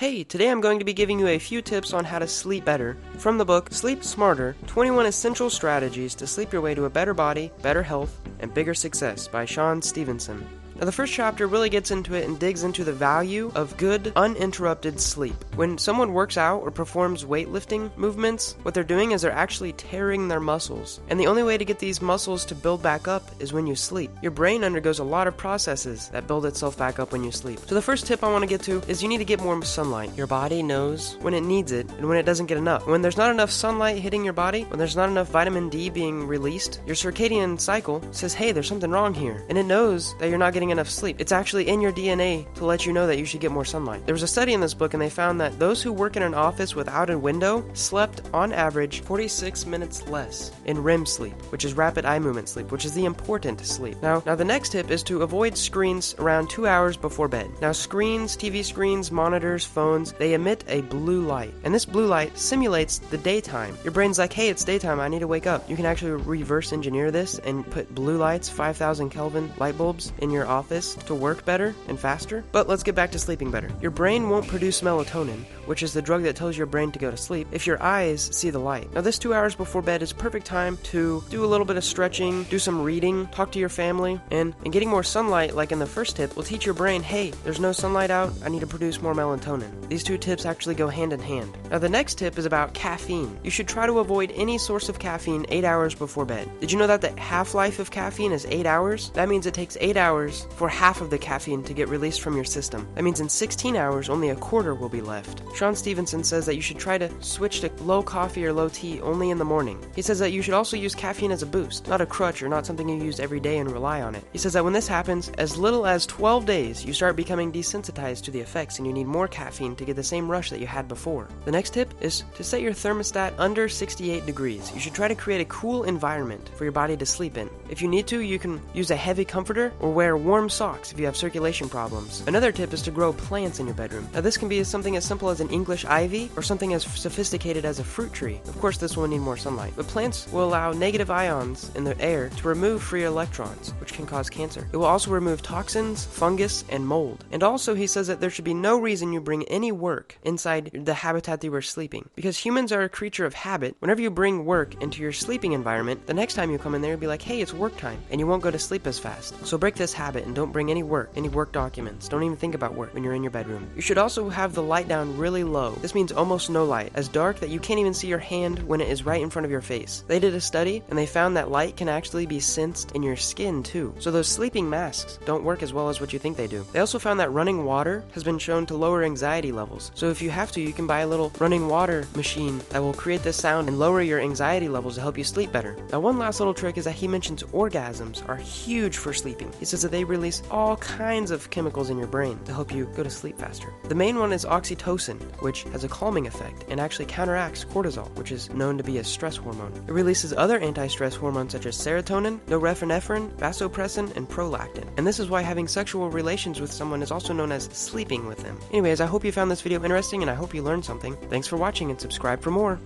Hey, today I'm going to be giving you a few tips on how to sleep better from the book Sleep Smarter, 21 Essential Strategies to Sleep Your Way to a Better Body, Better Health, and Bigger Success by Shawn Stevenson. Now, the first chapter really gets into it and digs into the value of good, uninterrupted sleep. When someone works out or performs weightlifting movements, what they're doing is they're actually tearing their muscles. And the only way to get these muscles to build back up is when you sleep. Your brain undergoes a lot of processes that build itself back up when you sleep. So the first tip I want to get to is you need to get more sunlight. Your body knows when it needs it and when it doesn't get enough. When there's not enough sunlight hitting your body, when there's not enough vitamin D being released, your circadian cycle says, hey, there's something wrong here. And it knows that you're not getting enough sleep. It's actually in your DNA to let you know that you should get more sunlight. There was a study in this book and they found that those who work in an office without a window slept on average 46 minutes less in REM sleep, which is rapid eye movement sleep, which is the important sleep. Now the next tip is to avoid screens around 2 hours before bed. Now screens, TV screens, monitors, phones, they emit a blue light. And this blue light simulates the daytime. Your brain's like, hey, it's daytime, I need to wake up. You can actually reverse engineer this and put blue lights, 5,000 Kelvin light bulbs in your office to work better and faster. But let's get back to sleeping better. Your brain won't produce melatonin, which is the drug that tells your brain to go to sleep, if your eyes see the light. Now this 2 hours before bed is a perfect time to do a little bit of stretching, do some reading, talk to your family, and getting more sunlight, like in the first tip, will teach your brain, hey, there's no sunlight out, I need to produce more melatonin. These two tips actually go hand in hand. Now the next tip is about caffeine. You should try to avoid any source of caffeine 8 hours before bed. Did you know that the half-life of caffeine is 8 hours? That means it takes 8 hours for half of the caffeine to get released from your system. That means in 16 hours, only a quarter will be left. Shawn Stevenson says that you should try to switch to low coffee or low tea only in the morning. He says that you should also use caffeine as a boost, not a crutch or not something you use every day and rely on it. He says that when this happens, as little as 12 days, you start becoming desensitized to the effects and you need more caffeine to get the same rush that you had before. The next tip is to set your thermostat under 68 degrees. You should try to create a cool environment for your body to sleep in. If you need to, you can use a heavy comforter or wear warm socks if you have circulation problems. Another tip is to grow plants in your bedroom. Now this can be something as simple as an English ivy or something as sophisticated as a fruit tree. Of course this will need more sunlight, but plants will allow negative ions in the air to remove free electrons, which can cause cancer. It will also remove toxins, fungus, and mold. And also he says that there should be no reason you bring any work inside the habitat that you are sleeping. Because humans are a creature of habit, whenever you bring work into your sleeping environment, the next time you come in there, you'll be like, hey, it's work time, and you won't go to sleep as fast. So break this habit and don't bring any work documents. Don't even think about work when you're in your bedroom. You should also have the light down really low. This means almost no light, as dark that you can't even see your hand when it is right in front of your face. They did a study and they found that light can actually be sensed in your skin too. So those sleeping masks don't work as well as what you think they do. They also found that running water has been shown to lower anxiety levels. So if you have to, you can buy a little running water machine that will create this sound and lower your anxiety levels to help you sleep better. Now one last little trick is that he mentions orgasms are huge for sleeping. He says that they release all kinds of chemicals in your brain to help you go to sleep faster. The main one is oxytocin, which has a calming effect and actually counteracts cortisol, which is known to be a stress hormone. It releases other anti-stress hormones such as serotonin, norepinephrine, vasopressin, and prolactin. And this is why having sexual relations with someone is also known as sleeping with them. Anyways, I hope you found this video interesting and I hope you learned something. Thanks for watching and subscribe for more.